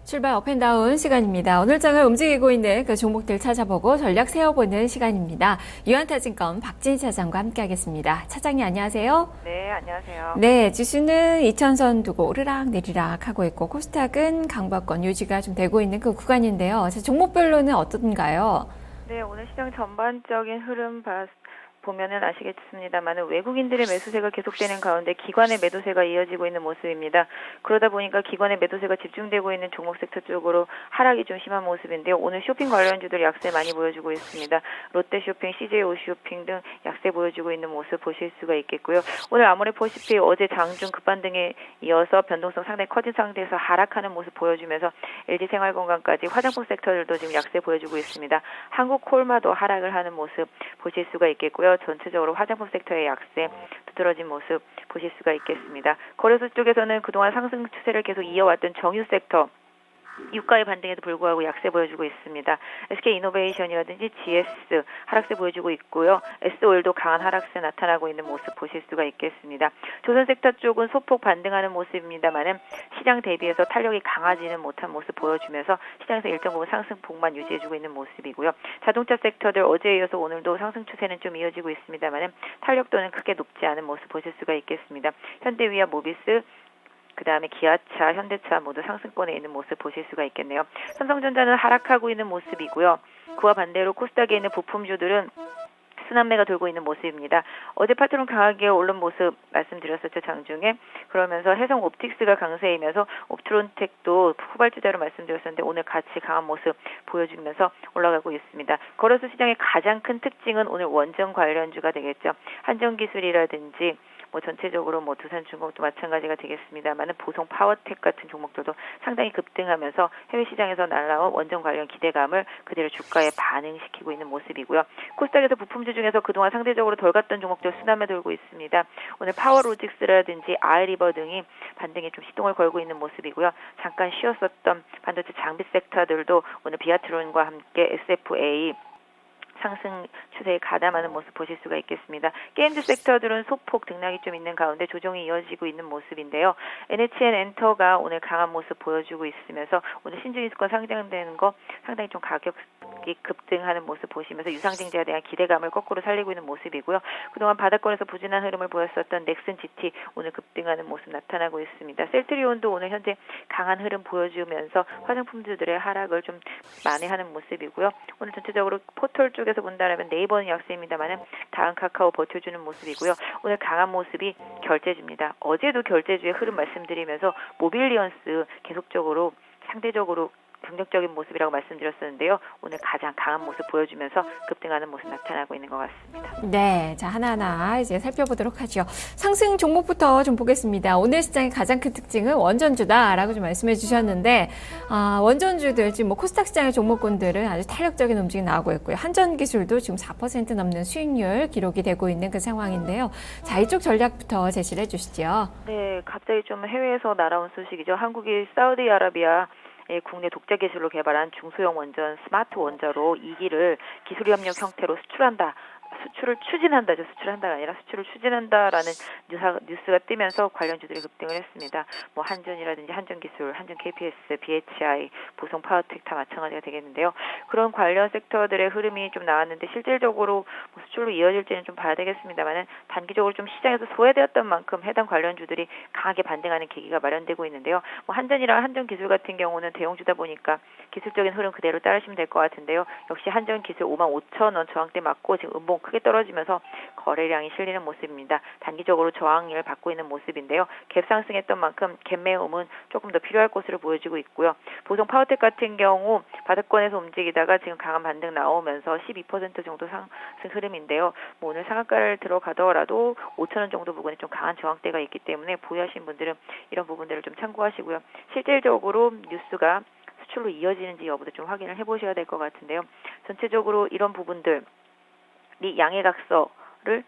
출발 업앤다운 시간입니다. 오늘 장을 움직이고 있는 그 종목들 찾아보고 전략 세워보는 시간입니다. 유한타증권 박진희 차장과 함께하겠습니다. 차장님 안녕하세요. 네, 안녕하세요. 네, 지수는 2,000선 두고 오르락 내리락 하고 있고 코스닥은 강박권 유지가 좀 되고 있는 그 구간인데요. 종목별로는 어떤가요? 네, 오늘 시장 전반적인 흐름 보면은 아시겠습니다만 외국인들의 매수세가 계속되는 가운데 기관의 매도세가 이어지고 있는 모습입니다. 그러다 보니까 기관의 매도세가 집중되고 있는 종목 섹터 쪽으로 하락이 좀 심한 모습인데요. 오늘 쇼핑 관련주들 약세 많이 보여주고 있습니다. 롯데쇼핑, CJ 오쇼핑 등 약세 보여주고 있는 모습 보실 수가 있겠고요. 오늘 아무래도 보시피 어제 장중 급반등에 이어서 변동성 상당히 커진 상태에서 하락하는 모습 보여주면서 LG생활건강까지 화장품 섹터들도 지금 약세 보여주고 있습니다. 한국콜마도 하락을 하는 모습 보실 수가 있겠고요. 전체적으로 화장품 섹터의 약세 두드러진 모습 보실 수가 있겠습니다. 거래소 쪽에서는 그동안 상승 추세를 계속 이어왔던 정유 섹터 유가의 반등에도 불구하고 약세 보여주고 있습니다. SK이노베이션이라든지 GS 하락세 보여주고 있고요. S오일도 강한 하락세 나타나고 있는 모습 보실 수가 있겠습니다. 조선 섹터 쪽은 소폭 반등하는 모습입니다만은 시장 대비해서 탄력이 강하지는 못한 모습 보여주면서 시장에서 일정 부분 상승폭만 유지해주고 있는 모습이고요. 자동차 섹터들 어제에 이어서 오늘도 상승 추세는 좀 이어지고 있습니다만은 탄력도는 크게 높지 않은 모습 보실 수가 있겠습니다. 현대위아 모비스 그 다음에 기아차, 현대차 모두 상승권에 있는 모습 보실 수가 있겠네요. 삼성전자는 하락하고 있는 모습이고요. 그와 반대로 코스닥에 있는 부품주들은 순환매가 돌고 있는 모습입니다. 어제 파트론 강하게 오른 모습 말씀드렸었죠, 장중에. 그러면서 해성 옵틱스가 강세이면서 옵트론텍도 후발주자로 말씀드렸었는데 오늘 같이 강한 모습 보여주면서 올라가고 있습니다. 거래소 시장의 가장 큰 특징은 오늘 원전 관련주가 되겠죠. 한전기술이라든지 전체적으로 두산중공도 마찬가지가 되겠습니다만은 보성 파워텍 같은 종목들도 상당히 급등하면서 해외 시장에서 날라온 원전 관련 기대감을 그대로 주가에 반응시키고 있는 모습이고요. 코스닥에서 부품주 중에서 그동안 상대적으로 덜 갔던 종목들 순환매 돌고 있습니다. 오늘 파워로직스라든지 아이리버 등이 반등에 좀 시동을 걸고 있는 모습이고요. 잠깐 쉬었었던 반도체 장비 섹터들도 오늘 비아트론과 함께 SFA 상승 추세에 가담하는 모습 보실 수가 있겠습니다. 게임즈 섹터들은 소폭 등락이 좀 있는 가운데 조정이 이어지고 있는 모습인데요. NHN 엔터가 오늘 강한 모습 보여주고 있으면서 오늘 신주인수권 상장되는 거 상당히 좀 가격이 급등하는 모습 보시면서 유상증자에 대한 기대감을 거꾸로 살리고 있는 모습이고요. 그동안 바닥권에서 부진한 흐름을 보였었던 넥슨 GT 오늘 급등하는 모습 나타나고 있습니다. 셀트리온도 오늘 현재 강한 흐름 보여주면서 화장품주들의 하락을 좀 만회하는 모습이고요. 오늘 전체적으로 포털 쪽에서 본다면 네이버는 약세입니다만은 다음 카카오 버텨주는 모습이고요. 오늘 강한 모습이 결제주입니다. 어제도 결제주의 흐름 말씀드리면서 모빌리언스 계속적으로 상대적으로 긍정적인 모습이라고 말씀드렸었는데요. 오늘 가장 강한 모습 보여주면서 급등하는 모습 나타나고 있는 것 같습니다. 네, 자 하나하나 이제 살펴보도록 하죠. 상승 종목부터 좀 보겠습니다. 오늘 시장의 가장 큰 특징은 원전주다라고 좀 말씀해 주셨는데 원전주들 지금 코스닥 시장의 종목군들은 아주 탄력적인 움직임 나오고 있고요. 한전기술도 지금 4% 넘는 수익률 기록이 되고 있는 그 상황인데요. 자, 이쪽 전략부터 제시를 해주시죠. 네, 갑자기 좀 해외에서 날아온 소식이죠. 한국이 사우디아라비아 국내 독자 기술로 개발한 중소형 원전 스마트 원자로 2기를 기술 협력 형태로 수출한다. 수출을 추진한다죠. 수출한다가 아니라 수출을 추진한다라는 뉴스가 뜨면서 관련주들이 급등을 했습니다. 한전이라든지 한전기술, 한전 KPS, BHI, 보성 파워텍 다 마찬가지가 되겠는데요. 그런 관련 섹터들의 흐름이 좀 나왔는데 실질적으로 수출로 이어질지는 좀 봐야 되겠습니다만은 단기적으로 좀 시장에서 소외되었던 만큼 해당 관련주들이 강하게 반등하는 계기가 마련되고 있는데요. 한전이랑 한전기술 같은 경우는 대형주다 보니까 기술적인 흐름 그대로 따르시면 될 것 같은데요. 역시 한전기술 55,000원 저항대 맞고 지금 음봉 크게 떨어지면서 거래량이 실리는 모습입니다. 단기적으로 저항을 받고 있는 모습인데요. 갭 상승했던 만큼 갭 매음은 조금 더 필요할 것으로 보여지고 있고요. 보성 파워텍 같은 경우 바닥권에서 움직이다가 지금 강한 반등 나오면서 12% 정도 상승 흐름인데요. 오늘 상한가를 들어가더라도 5,000원 정도 부분에 좀 강한 저항대가 있기 때문에 보유하신 분들은 이런 부분들을 좀 참고하시고요. 실질적으로 뉴스가 수출로 이어지는지 여부도 좀 확인을 해보셔야 될 것 같은데요. 전체적으로 이런 부분들 이 양해각서를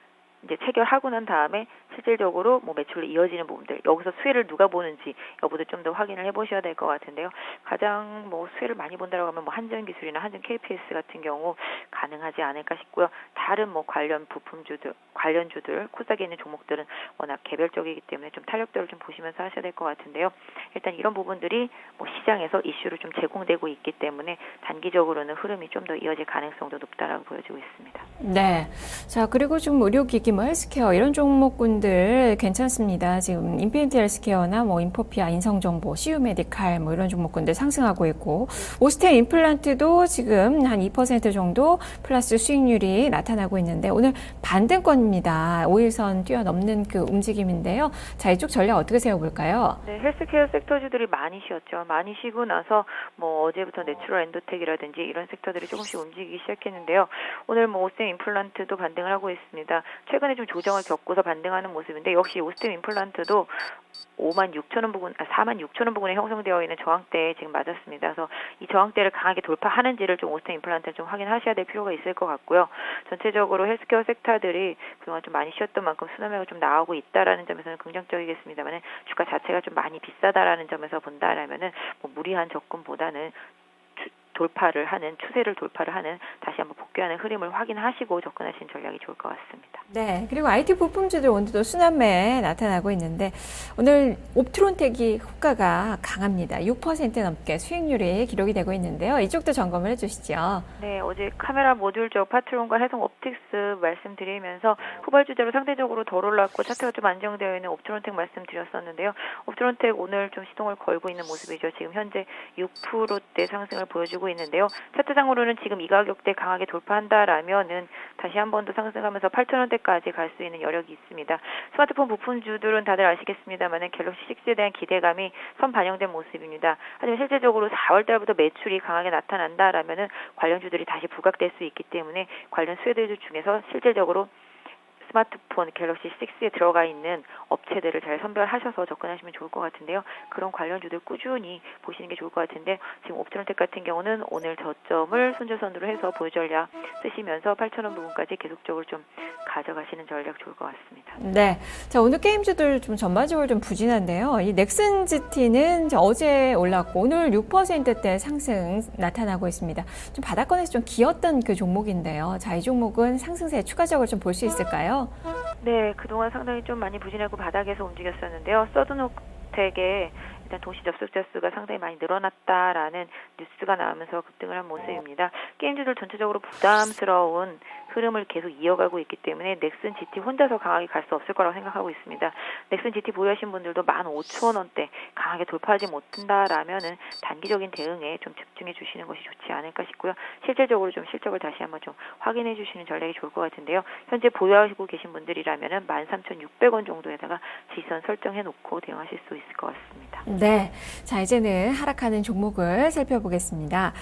이제 체결하고 난 다음에 실질적으로 뭐 매출로 이어지는 부분들, 여기서 수혜를 누가 보는지 여부도 좀 더 확인을 해보셔야 될 것 같은데요. 가장 뭐 수혜를 많이 본다라고 하면 뭐 한전기술이나 한전 KPS 같은 경우 가능하지 않을까 싶고요. 다른 뭐 관련 부품주들, 관련주들, 코스닥에 있는 종목들은 워낙 개별적이기 때문에 좀 탄력도를 좀 보시면서 하셔야 될 것 같은데요. 일단 이런 부분들이 뭐 시장에서 이슈로 좀 제공되고 있기 때문에 단기적으로는 흐름이 좀 더 이어질 가능성도 높다라고 보여지고 있습니다. 네. 자, 그리고 좀 의료기기, 뭐 헬스케어 이런 종목군들 괜찮습니다. 지금 인피니티 헬스케어나 뭐 인포피아, 인성정보, CU 메디칼 뭐 이런 종목군들 상승하고 있고, 오스테 임플란트도 지금 한 2% 정도 플러스 수익률이 나타나고 있는데 오늘 반등권입니다. 5일선 뛰어넘는 그 움직임인데요. 자, 이쪽 전략 어떻게 세워볼까요? 네, 헬스케어 섹터주들이 많이 쉬었죠. 많이 쉬고 나서 뭐 어제부터 내추럴 엔도텍이라든지 이런 섹터들이 조금씩 움직이기 시작했는데요. 오늘 뭐 오스템 임플란트도 반등을 하고 있습니다. 최근에 좀 조정을 겪고서 반등하는 모습인데 역시 오스템 임플란트도 56,000원 부근, 46,000원 부근에 형성되어 있는 저항대에 지금 맞았습니다. 그래서 이 저항대를 강하게 돌파하는지를 좀 오스템 임플란트를 좀 확인하셔야 될 필요가 있을 것 같고요. 전체적으로 헬스케어 섹터들이 그동안 좀 많이 쉬었던 만큼 순환매가 좀 나오고 있다라는 점에서는 긍정적이겠습니다만은 주가 자체가 좀 많이 비싸다라는 점에서 본다라면은 뭐 무리한 접근보다는 돌파를 하는, 추세를 돌파를 하는, 다시 한번 복귀하는 흐름을 확인하시고 접근하시는 전략이 좋을 것 같습니다. 네. 그리고 IT 부품주들 오늘도 순환매에 나타나고 있는데 오늘 옵트론텍이 호가가 강합니다. 6% 넘게 수익률이 기록이 되고 있는데요. 이쪽도 점검을 해주시죠. 네, 어제 카메라 모듈 쪽 파트론과 해성 옵틱스 말씀드리면서 후발주제로 상대적으로 덜 올랐고 차트가 좀 안정되어 있는 옵트론텍 말씀드렸었는데요. 옵트론텍 오늘 좀 시동을 걸고 있는 모습이죠. 지금 현재 6%대 상승을 보여주고 있는데요. 차트상으로는 지금 이 가격대 강하게 돌파한다라면은 다시 한 번 더 상승하면서 8,000원대까지 갈 수 있는 여력이 있습니다. 스마트폰 부품주들은 다들 아시겠습니다만은 갤럭시 6에 대한 기대감이 선 반영된 모습입니다. 하지만 실제적으로 4월 달부터 매출이 강하게 나타난다라면은 관련주들이 다시 부각될 수 있기 때문에 관련 수혜들 중에서 실질적으로 스마트폰 갤럭시 6에 들어가 있는 업체들을 잘 선별하셔서 접근하시면 좋을 것 같은데요. 그런 관련주들 꾸준히 보시는 게 좋을 것 같은데 지금 옵트론텍 같은 경우는 오늘 저점을 손절선으로 해서 보유전략 쓰시면서 8,000원 부분까지 계속적으로 좀 가져가시는 전략 좋을 것 같습니다. 네. 자, 오늘 게임주들 좀 전반적으로 좀 부진한데요. 이 넥슨 GT는 어제 올랐고 오늘 6%대 상승 나타나고 있습니다. 좀 바닥권에서 좀 기었던 그 종목인데요. 자, 이 종목은 상승세 추가적으로 좀 볼 수 있을까요? 네, 그동안 상당히 좀 많이 부진하고 바닥에서 움직였었는데요. 서든옥텍의 일단 도시 접속자 수가 상당히 많이 늘어났다라는 뉴스가 나오면서 급등을 한 모습입니다. 게임주들 전체적으로 부담스러운 흐름을 계속 이어가고 있기 때문에 넥슨 GT 혼자서 강하게 갈 수 없을 거라고 생각하고 있습니다. 넥슨 GT 보유하신 분들도 15,000원대 강하게 돌파하지 못한다라면은 단기적인 대응에 좀 집중해 주시는 것이 좋지 않을까 싶고요. 실질적으로 좀 실적을 다시 한번 좀 확인해 주시는 전략이 좋을 것 같은데요. 현재 보유하고 계신 분들이라면은 13,600원 정도에다가 지선 설정해 놓고 대응하실 수 있을 것 같습니다. 네. 자, 이제는 하락하는 종목을 살펴보겠습니다.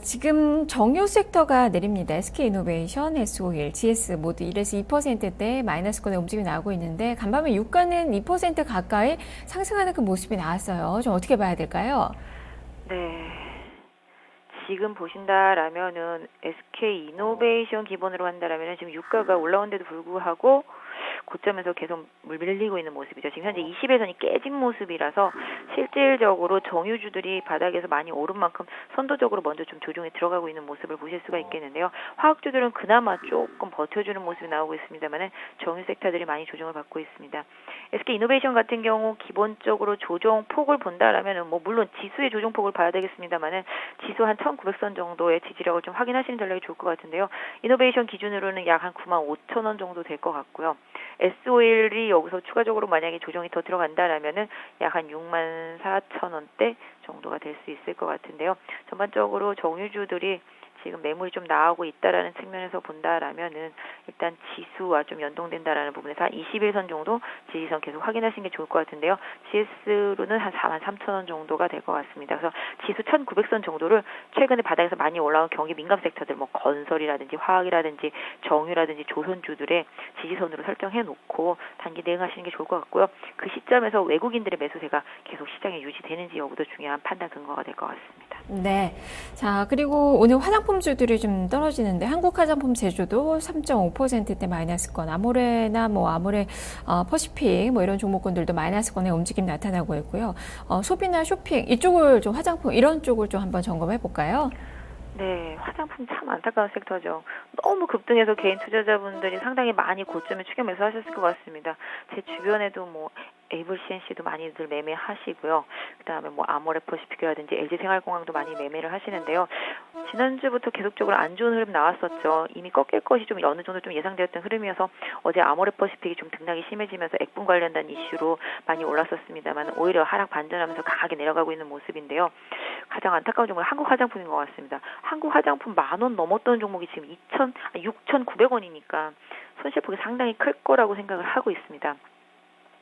지금 정유 섹터가 내립니다. SK이노베이션, S-오일, GS 모두 1에서 2%대 마이너스권의 움직임이 나오고 있는데 간밤에 유가는 2% 가까이 상승하는 그 모습이 나왔어요. 좀 어떻게 봐야 될까요? 네. 지금 보신다라면은 SK이노베이션 기본으로 한다라면은 지금 유가가 올라온데도 불구하고 고점에서 계속 밀리고 있는 모습이죠. 지금 현재 20일선이 깨진 모습이라서 실질적으로 정유주들이 바닥에서 많이 오른 만큼 선도적으로 먼저 좀 조정에 들어가고 있는 모습을 보실 수가 있겠는데요. 화학주들은 그나마 조금 버텨주는 모습이 나오고 있습니다만은 정유 섹터들이 많이 조정을 받고 있습니다. SK이노베이션 같은 경우 기본적으로 조정 폭을 본다라면은 뭐 물론 지수의 조정 폭을 봐야 되겠습니다만은 지수 한 1,900선 정도의 지지력을 좀 확인하시는 전략이 좋을 것 같은데요. 이노베이션 기준으로는 약 한 95,000원 정도 될 것 같고요. S-오일이 여기서 추가적으로 만약에 조정이 더 들어간다라면은 약 한 64,000원대 정도가 될 수 있을 것 같은데요. 전반적으로 정유주들이 지금 매물이 좀 나오고 있다라는 측면에서 본다라면은 일단 지수와 좀 연동된다라는 부분에서 한 21선 정도 지지선 계속 확인하시는 게 좋을 것 같은데요. GS로는 한 43,000원 정도가 될 것 같습니다. 그래서 지수 1,900선 정도를 최근에 바닥에서 많이 올라온 경기 민감 섹터들 뭐 건설이라든지 화학이라든지 정유라든지 조선주들의 지지선으로 설정해 놓고 단기 대응하시는 게 좋을 것 같고요. 그 시점에서 외국인들의 매수세가 계속 시장에 유지되는지 여부도 중요한 판단 근거가 될 것 같습니다. 네. 자, 그리고 오늘 화장품주들이 좀 떨어지는데 한국 화장품 제조도 3.5%대 마이너스권, 아모레나 뭐 아모레 퍼시픽 뭐 이런 종목군들도 마이너스권의 움직임 나타나고 있고요. 소비나 쇼핑 이쪽을 좀 화장품 이런 쪽을 좀 한번 점검해 볼까요? 네, 화장품 참 안타까운 섹터죠. 너무 급등해서 개인 투자자분들이 상당히 많이 고점에 추격 매수하셨을 것 같습니다. 제 주변에도 뭐 에이블 CNC도 많이들 매매하시고요. 그다음에 뭐 아모레퍼시픽이라든지 LG생활공학도 많이 매매를 하시는데요. 지난주부터 계속적으로 안 좋은 흐름 나왔었죠. 이미 꺾일 것이 좀 어느 정도 좀 예상되었던 흐름이어서 어제 아모레퍼시픽이 좀 등락이 심해지면서 액분 관련된 이슈로 많이 올랐었습니다만 오히려 하락 반전하면서 강하게 내려가고 있는 모습인데요. 가장 안타까운 종목은 한국 화장품인 것 같습니다. 한국 화장품 10,000원 넘었던 종목이 지금 6,900원이니까 손실폭이 상당히 클 거라고 생각을 하고 있습니다.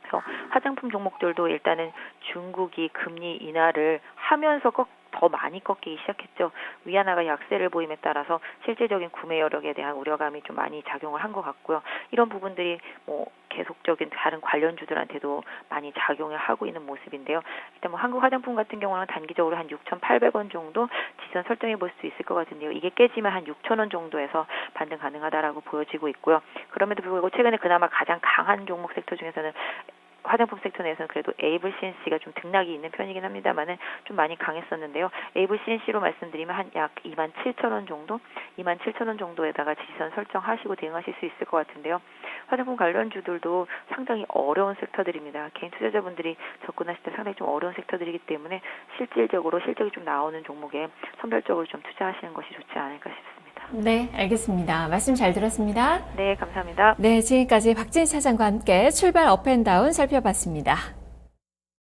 그래서 화장품 종목들도 일단은 중국이 금리 인하를 하면서 더 많이 꺾이기 시작했죠. 위안화가 약세를 보임에 따라서 실질적인 구매 여력에 대한 우려감이 좀 많이 작용을 한 것 같고요. 이런 부분들이 뭐 계속적인 다른 관련주들한테도 많이 작용을 하고 있는 모습인데요. 일단 뭐 한국 화장품 같은 경우는 단기적으로 한 6,800원 정도 지선 설정해 볼 수 있을 것 같은데요. 이게 깨지면 한 6,000원 정도에서 반등 가능하다라고 보여지고 있고요. 그럼에도 불구하고 최근에 그나마 가장 강한 종목 섹터 중에서는 화장품 섹터 내에서는 그래도 에이블 CNC가 좀 등락이 있는 편이긴 합니다만은 좀 많이 강했었는데요. 에이블 CNC로 말씀드리면 한 약 27,000원 정도, 27,000원 정도에다가 지선 설정하시고 대응하실 수 있을 것 같은데요. 화장품 관련주들도 상당히 어려운 섹터들입니다. 개인 투자자분들이 접근하실 때 상당히 좀 어려운 섹터들이기 때문에 실질적이 좀 나오는 종목에 선별적으로 좀 투자하시는 것이 좋지 않을까 싶습니다. 네, 알겠습니다. 말씀 잘 들었습니다. 네, 감사합니다. 네, 지금까지 박진희 차장과 함께 출발 업앤다운 살펴봤습니다.